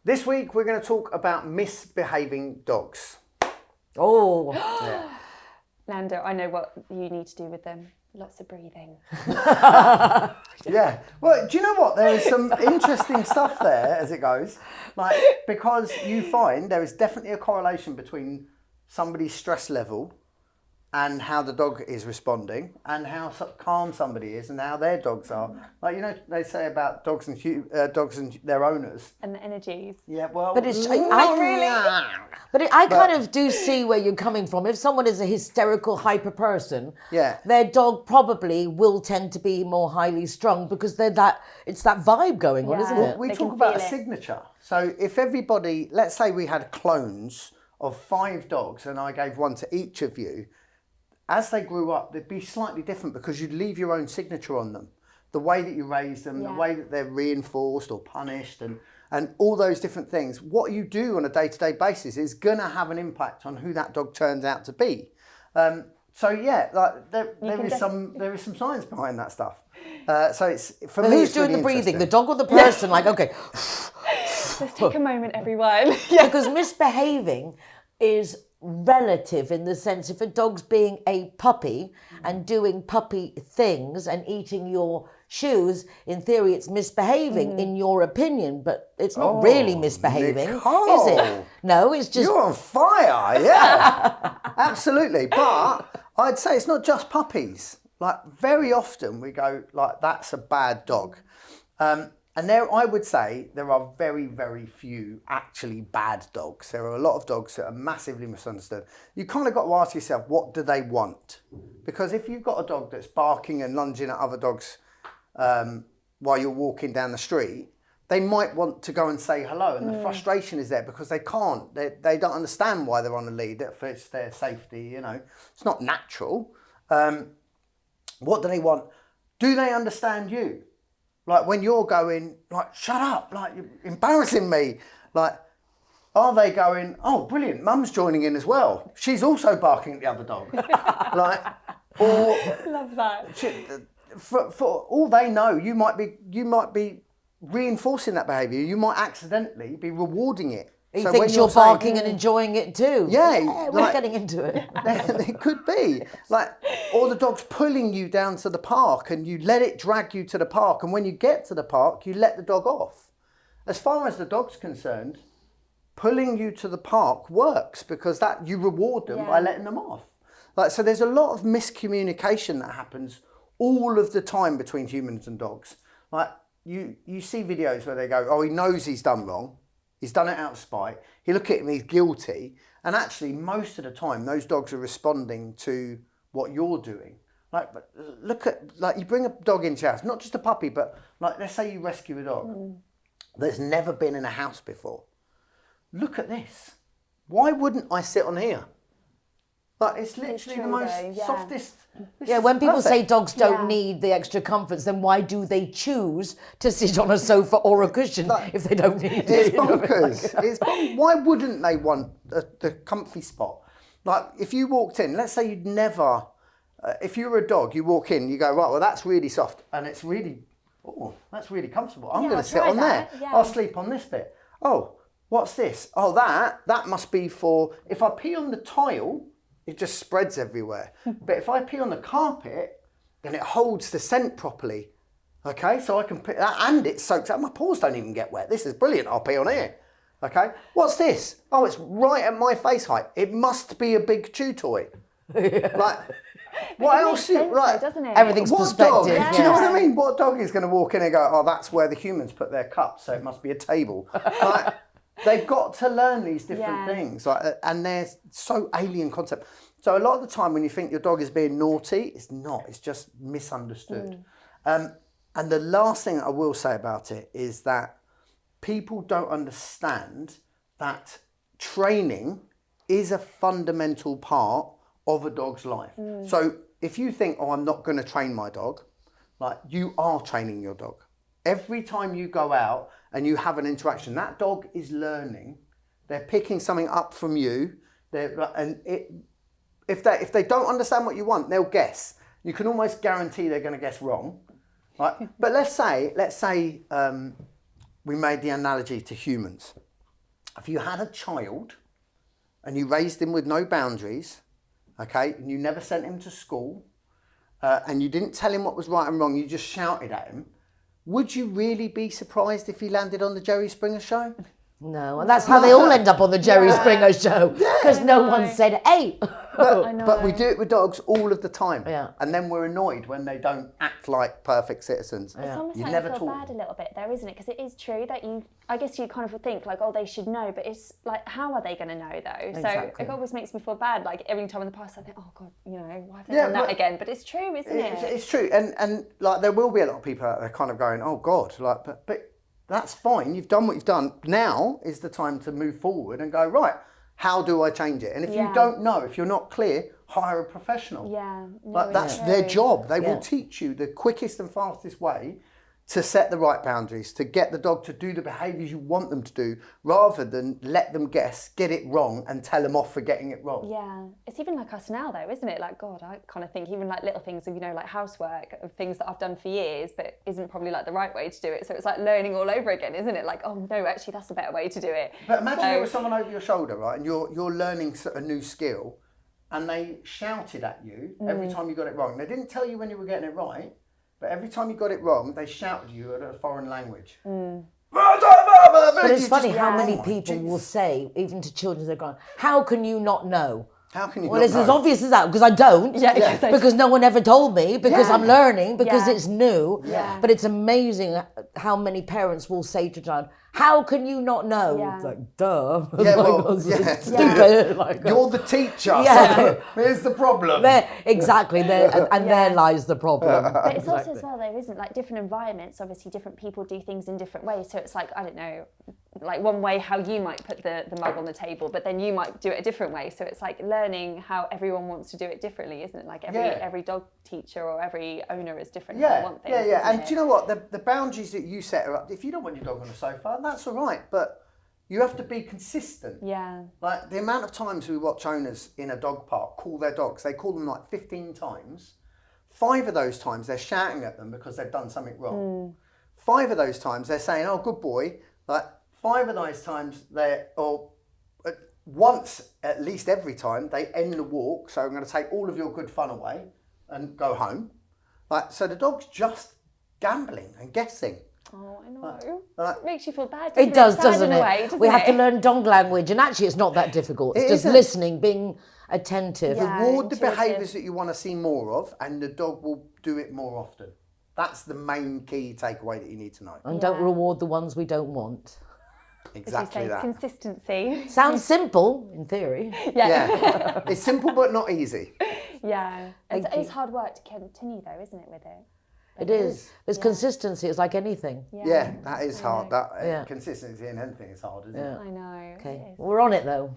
This week we're going to talk about misbehaving dogs. Oh. Yeah. Nando, I know what you need to do with them. Lots of breathing. Yeah. Well, do you know what? There is some interesting stuff there as it goes. Like, because you find there is definitely a correlation between somebody's stress level and how the dog is responding, and how calm somebody is, and how their dogs are. Like, you know, they say about dogs and their owners. And the energies. Yeah, well, But it's Not really. I kind of do see where you're coming from. If someone is a hysterical hyper person, Yeah. their dog probably will tend to be more highly strung because it's that vibe going on, Yeah. isn't Well, it? We They talk can about a feel it. signature. So if everybody, let's say we had clones of 5 dogs and I gave one to each of you, as they grew up, they'd be slightly different because you'd leave your own signature on them. The way that you raise them, the Yeah. way that they're reinforced or punished, and all those different things. What you do on a day-to-day basis is going to have an impact on who that dog turns out to be. So yeah, like there is some science behind that stuff. So it's for me. Who's it's doing really the breathing? The interesting. dog or the person? Like, okay. Let's take a moment, everyone. Because misbehaving is relative in the sense if a dog's being a puppy and doing puppy things and eating your shoes, in theory it's misbehaving in your opinion, but it's not really misbehaving, Nicole. is it? No, it's just... You're on fire, yeah. Absolutely. But I'd say it's not just puppies. Like, very often we go, like, that's a bad dog. And I would say there are very, very few actually bad dogs. There are a lot of dogs that are massively misunderstood. You kind of got to ask yourself, what do they want? Because if you've got a dog that's barking and lunging at other dogs while you're walking down the street, they might want to go and say hello, and the frustration is there because they can't. They don't understand why they're on a lead. It's their safety, you know. It's not natural. What do they want? Do they understand you? Like, when you're going, like, shut up, like, you're embarrassing me. Like, are they going, oh, brilliant, mum's joining in as well. She's also barking at the other dog. Like, or... Love that. For all they know, you might be reinforcing that behaviour. You might accidentally be rewarding it. He So thinks when you're saying, barking and enjoying it too. Yeah, we're like- getting into it. It could be like, or the dog's pulling you down to the park and you let it drag you to the park, and when you get to the park you let the dog off. As far as the dog's concerned, pulling you to the park works because that you reward them by letting them off. Like, so there's a lot of miscommunication that happens all of the time between humans and dogs. Like, you see videos where they go, oh, he knows he's done wrong. He's done it out of spite. He look at him, he's guilty. And actually, most of the time, those dogs are responding to what you're doing. Like, look at, like, you bring a dog into your house, not just a puppy, but like, let's say you rescue a dog that's never been in a house before. Look at this. Why wouldn't I sit on here? Like, it's literally the true most though, yeah. softest. Yeah, when people say perfect. dogs don't Yeah. need the extra comforts, then why do they choose to sit on a sofa or a cushion if they don't need it? It's you know? bonkers. Why wouldn't they want the comfy spot? Like, if you walked in, let's say you'd never, if you were a dog, you walk in, you go, right, well, that's really soft and it's really, oh, that's really comfortable. I'm Yeah, going I'll to sit try on that, there. yeah. I'll sleep on this bit. Oh, what's this? Oh, that must be for, if I pee on the tile, it just spreads everywhere. But if I pee on the carpet, then it holds the scent properly. Okay, so I can put that, and it soaks up. My paws don't even get wet. This is brilliant. I'll pee on here. Okay, what's this? Oh, it's right at my face height. It must be a big chew toy. Like, what It else? makes sense though, doesn't it? Everything's What dog? perspective. Do you know yeah. what I mean? What dog is going to walk in and go, oh, that's where the humans put their cups, so it must be a table. Like, they've got to learn these different things, like, and they're so alien concept. So a lot of the time when you think your dog is being naughty, it's not. It's just misunderstood. And the last thing I will say about it is that people don't understand that training is a fundamental part of a dog's life. So if you think, oh, I'm not going to train my dog, like, you are training your dog. Every time you go out and you have an interaction, that dog is learning. They're picking something up from you. If they don't understand what you want, they'll guess. You can almost guarantee they're going to guess wrong. Right? But let's say we made the analogy to humans. if you had a child and you raised him with no boundaries, okay, and you never sent him to school, and you didn't tell him what was right and wrong, you just shouted at him, would you really be surprised if he landed on the Jerry Springer show? No, and that's how they all end up on the Jerry Springer show, because no one said, hey. But we do it with dogs all of the time. Yeah. And then we're annoyed when they don't act like perfect citizens. It's almost You've like never I feel taught bad a little bit there, isn't it? Because it is true that I guess you kind of think like, oh, they should know, but it's like, how are they going to know though? Exactly. So it always makes me feel bad. Like every time in the past I think, oh God, why have they done that again? But it's true, isn't it? It's true. And like there will be a lot of people out there kind of going, oh God, like, but that's fine. You've done what you've done. Now is the time to move forward and go, right, how do I change it? And if you don't know, if you're not clear, hire a professional. Yeah. No, Like that's their job. They will teach you the quickest and fastest way to set the right boundaries, to get the dog to do the behaviours you want them to do, rather than let them guess, get it wrong, and tell them off for getting it wrong. Yeah, it's even like us now though, isn't it? Like, God, I kind of think even like little things of, like housework, of things that I've done for years, but isn't probably like the right way to do it. So it's like learning all over again, isn't it? Like, oh no, actually that's a better way to do it. But imagine there was someone over your shoulder, right, and you're learning a new skill, and they shouted at you every time you got it wrong. They didn't tell you when you were getting it right, but every time you got it wrong, they shouted you in a foreign language. But it's funny how many people will say, even to children, they're going, how can you not know? How can you Well, not it's know? as obvious as that, because I don't. Because no one ever told me, because I'm learning, because it's new. Yeah. But it's amazing how many parents will say to a child, how can you not know? Yeah. It's like, duh. Yeah, well, Stupid. Like, you're the teacher. Yeah. So here's the problem. Exactly. There lies the problem. But it's also as well, there isn't like different environments. Obviously, different people do things in different ways. So it's like, I don't know, like one way how you might put the mug on the table, but then you might do it a different way. So it's like learning how everyone wants to do it differently, isn't it? Like every dog teacher or every owner is different. How they want things, isn't And it? do you know what? The boundaries that you set are up. If you don't want your dog on the sofa, that's all right. But you have to be consistent. Yeah. Like the amount of times we watch owners in a dog park call their dogs, they call them like 15 times. 5 of those times they're shouting at them because they've done something wrong. 5 of those times they're saying, oh, good boy. Like 5 of those times once at least every time they end the walk. So I'm going to take all of your good fun away and go home. Like, so the dog's just gambling and guessing. Oh, I know. Like, It makes you feel bad. It does, Sad doesn't in it? a way, doesn't We have to it? learn dog language, and actually it's not that difficult. It's It just isn't. listening, being attentive. Yeah. Reward the intuitive. behaviours that you want to see more of, and the dog will do it more often. That's the main key takeaway that you need to know. And don't reward the ones we don't want. As you Exactly say, that. consistency. Sounds simple in theory. Yeah. It's simple but not easy. Yeah. It's hard work to continue though, isn't it, with it? It is. There's consistency. It's like anything. Yeah, that is hard. Yeah. Consistency in anything is hard, isn't it? I know. Okay, It is. we're on it though.